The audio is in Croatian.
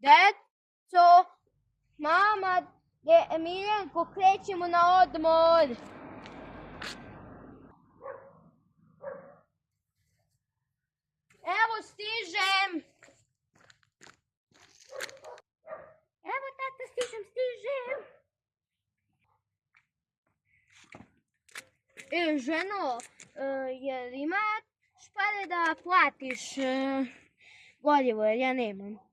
Deco, mama, Miljenko, krećemo na odmor. Evo stižem. Evo tata, stižem. Ženo, jel imaš pare da platiš gorivo, jer ja nemam.